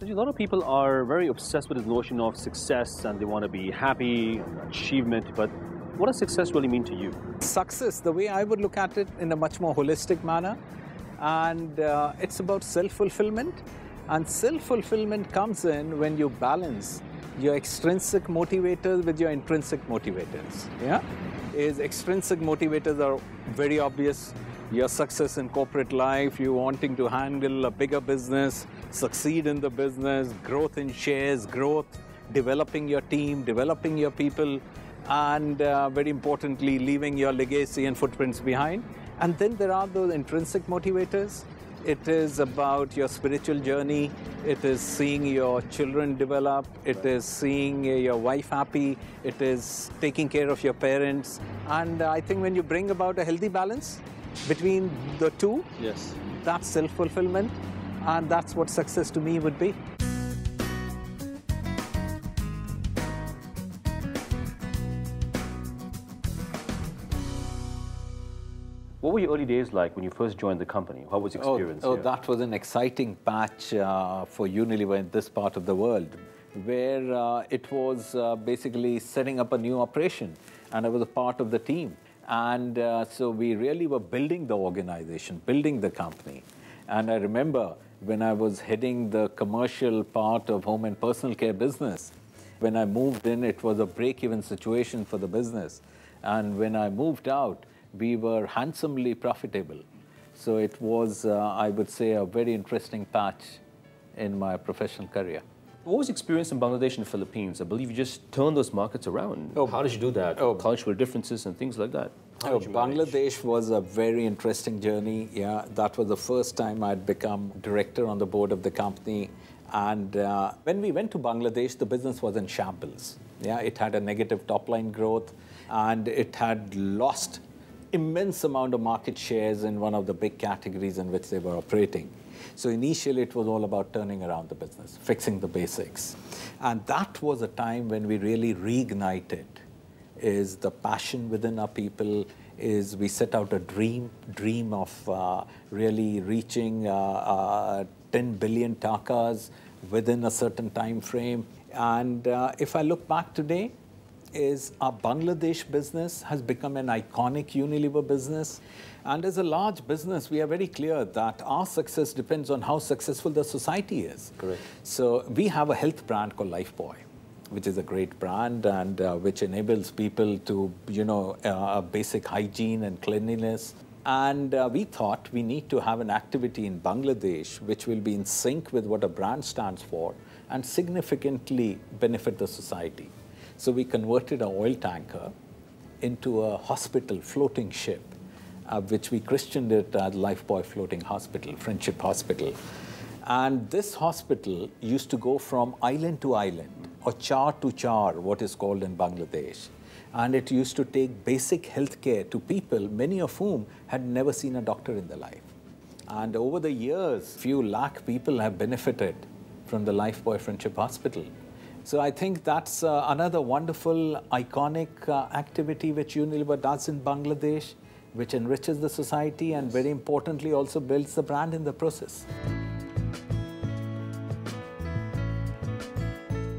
A lot of people are very obsessed with this notion of success and they want to be happy and achievement, but what does success really mean to you? Success, the way I would look at it in a much more holistic manner, and it's about self-fulfillment. And self-fulfillment comes in when you balance your extrinsic motivators with your intrinsic motivators. Yeah? Extrinsic motivators are very obvious. Your success in corporate life, you wanting to handle a bigger business, succeed in the business, growth in shares, growth, developing your team, developing your people, and very importantly, leaving your legacy and footprints behind. And then there are those intrinsic motivators. It is about your spiritual journey. It is seeing your children develop. It is seeing your wife happy. It is taking care of your parents. And I think when you bring about a healthy balance between the two, yes, that's self-fulfillment. And that's what success to me would be. What were your early days like when you first joined the company? How was your experience? That was an exciting patch for Unilever in this part of the world, where it was basically setting up a new operation, and I was a part of the team. And so we really were building the organization, building the company. And I remember when I was heading the commercial part of home and personal care business, when I moved in, it was a break-even situation for the business. And when I moved out, we were handsomely profitable. So it was, I would say, a very interesting patch in my professional career. What was your experience in Bangladesh and the Philippines? I believe you just turned those markets around. How did you do that? Cultural differences and things like that. Bangladesh was a very interesting journey. Yeah, that was the first time I'd become director on the board of the company. And when we went to Bangladesh, the business was in shambles. Yeah, it had a negative top-line growth, and it had lost immense amount of market shares in one of the big categories in which they were operating. So initially it was all about turning around the business, fixing the basics. And that was a time when we really reignited is the passion within our people, is we set out a dream of really reaching 10 billion takas within a certain time frame. And if I look back today, is our Bangladesh business has become an iconic Unilever business. And as a large business, we are very clear that our success depends on how successful the society is. Correct. So we have a health brand called Lifebuoy, which is a great brand and which enables people to, basic hygiene and cleanliness. And we thought we need to have an activity in Bangladesh which will be in sync with what a brand stands for and significantly benefit the society. So we converted an oil tanker into a hospital floating ship, which we christened it as Lifebuoy Floating Hospital, Friendship Hospital. And this hospital used to go from island to island, or char to char, what is called in Bangladesh. And it used to take basic health care to people, many of whom had never seen a doctor in their life. And over the years, few lakh people have benefited from the Lifebuoy Friendship Hospital. So I think that's another wonderful, iconic activity which Unilever does in Bangladesh, which enriches the society and very importantly also builds the brand in the process.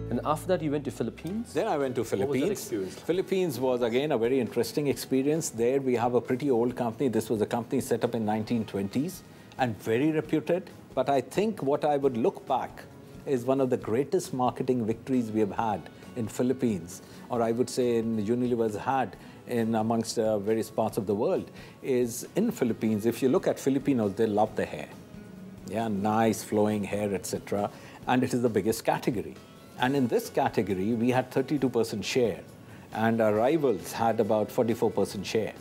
And after that, you went to Philippines? Then I went to Philippines. What was that experience? Philippines was again a very interesting experience. There we have a pretty old company. This was a company set up in 1920s and very reputed. But I think what I would look back is one of the greatest marketing victories we have had in Philippines, or I would say in Unilever's had in amongst various parts of the world, is in Philippines. If you look at Filipinos, they love the hair. Yeah, nice flowing hair, etc. And it is the biggest category. And in this category, we had 32% share, and our rivals had about 44% share.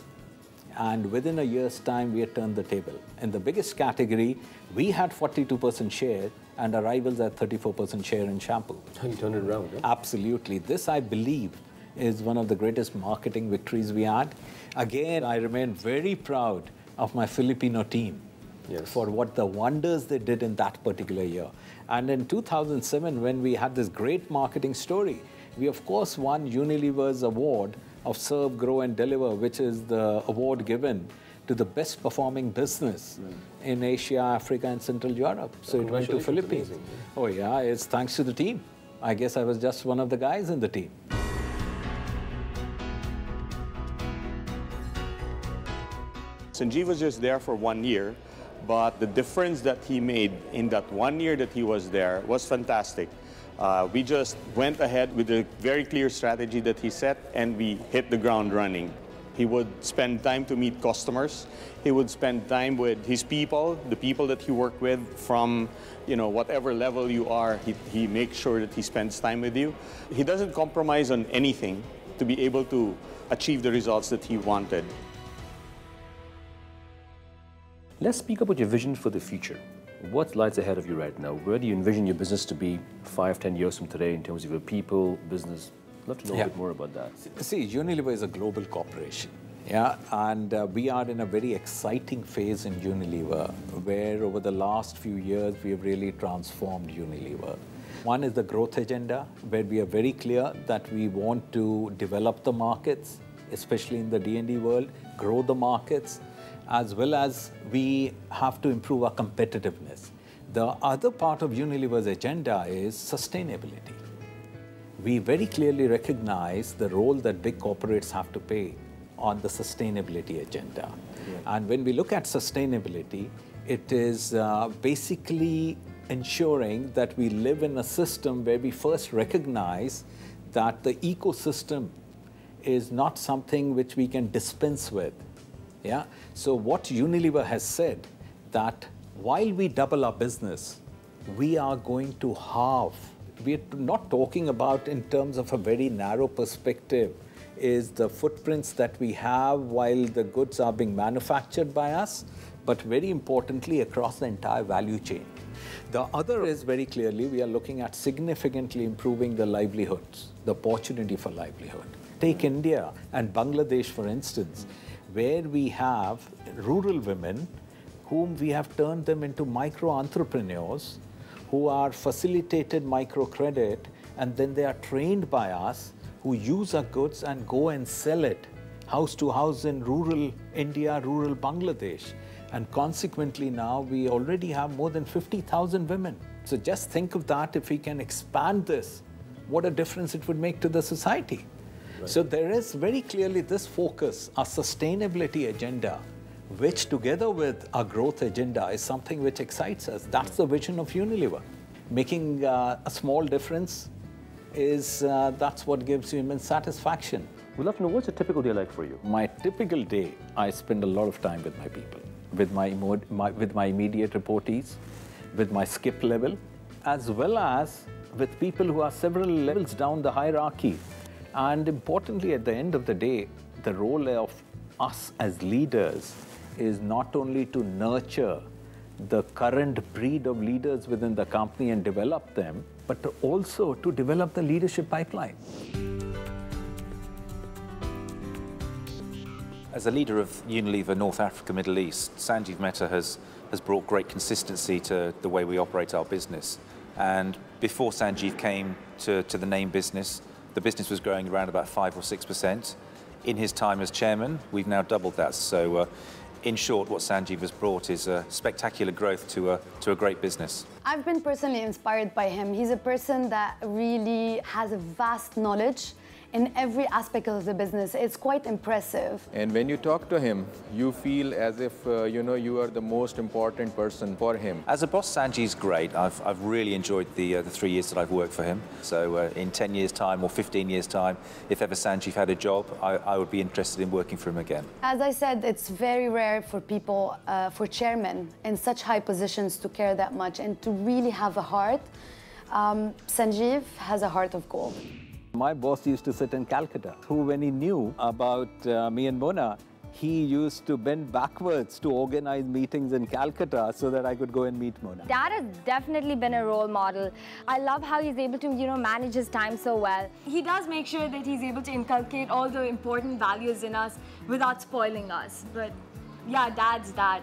And within a year's time, we had turned the table. In the biggest category, we had 42% share, and our rivals had 34% share in shampoo. You turned it around, eh? Absolutely. This, I believe, is one of the greatest marketing victories we had. Again, I remain very proud of my Filipino team for what the wonders they did in that particular year. And in 2007, when we had this great marketing story, we of course won Unilever's award of Serve, Grow and Deliver, which is the award given to the best performing business in Asia, Africa, and Central Europe. So it went to Philippines. Amazing. Oh yeah, it's thanks to the team. I guess I was just one of the guys in the team. Sanjiv was just there for 1 year, but the difference that he made in that 1 year that he was there was fantastic. We just went ahead with a very clear strategy that he set, and we hit the ground running. He would spend time to meet customers. He would spend time with his people, the people that he worked with from, whatever level you are, he makes sure that he spends time with you. He doesn't compromise on anything to be able to achieve the results that he wanted. Let's speak about your vision for the future. What lies ahead of you right now? Where do you envision your business to be 5, 10 years from today in terms of your people, business? I'd love to know a bit more about that. See, Unilever is a global corporation. Yeah, and we are in a very exciting phase in Unilever, where over the last few years, we have really transformed Unilever. One is the growth agenda, where we are very clear that we want to develop the markets, especially in the D&D world, grow the markets, as well as we have to improve our competitiveness. The other part of Unilever's agenda is sustainability. We very clearly recognize the role that big corporates have to play on the sustainability agenda. Yeah. And when we look at sustainability, it is basically ensuring that we live in a system where we first recognize that the ecosystem is not something which we can dispense with. Yeah? So what Unilever has said, that while we double our business, we are going to halve. We're not talking about in terms of a very narrow perspective, is the footprints that we have while the goods are being manufactured by us, but very importantly across the entire value chain. The other is very clearly we are looking at significantly improving the livelihoods, the opportunity for livelihood. Take India and Bangladesh, for instance, where we have rural women whom we have turned them into micro-entrepreneurs who are facilitated microcredit, and then they are trained by us, who use our goods and go and sell it house to house in rural India, rural Bangladesh. And consequently now we already have more than 50,000 women. So just think of that, if we can expand this, what a difference it would make to the society. Right. So there is very clearly this focus, our sustainability agenda, which together with our growth agenda is something which excites us. That's the vision of Unilever. Making a small difference is, that's what gives you immense satisfaction. We'd love to know, what's a typical day like for you? My typical day, I spend a lot of time with my people, with my immediate reportees, with my skip level, as well as with people who are several levels down the hierarchy. And importantly, at the end of the day, the role of us as leaders is not only to nurture the current breed of leaders within the company and develop them, but also to develop the leadership pipeline. As a leader of Unilever North Africa, Middle East, Sanjiv Mehta has brought great consistency to the way we operate our business. And before Sanjiv came to the name business, the business was growing around about 5 or 6%. In his time as chairman, we've now doubled that. So in short, what Sanjiv has brought is a spectacular growth to a great business. I've been personally inspired by him. He's a person that really has a vast knowledge in every aspect of the business. It's quite impressive. And when you talk to him, you feel as if you are the most important person for him. As a boss, Sanjiv's great. I've really enjoyed the 3 years that I've worked for him. So in 10 years' time or 15 years' time, if ever Sanjiv had a job, I would be interested in working for him again. As I said, it's very rare for people, for chairmen in such high positions to care that much and to really have a heart. Sanjiv has a heart of gold. My boss used to sit in Calcutta, who when he knew about me and Mona, he used to bend backwards to organize meetings in Calcutta so that I could go and meet Mona. Dad has definitely been a role model. I love how he's able to, manage his time so well. He does make sure that he's able to inculcate all the important values in us without spoiling us. But yeah, Dad's dad.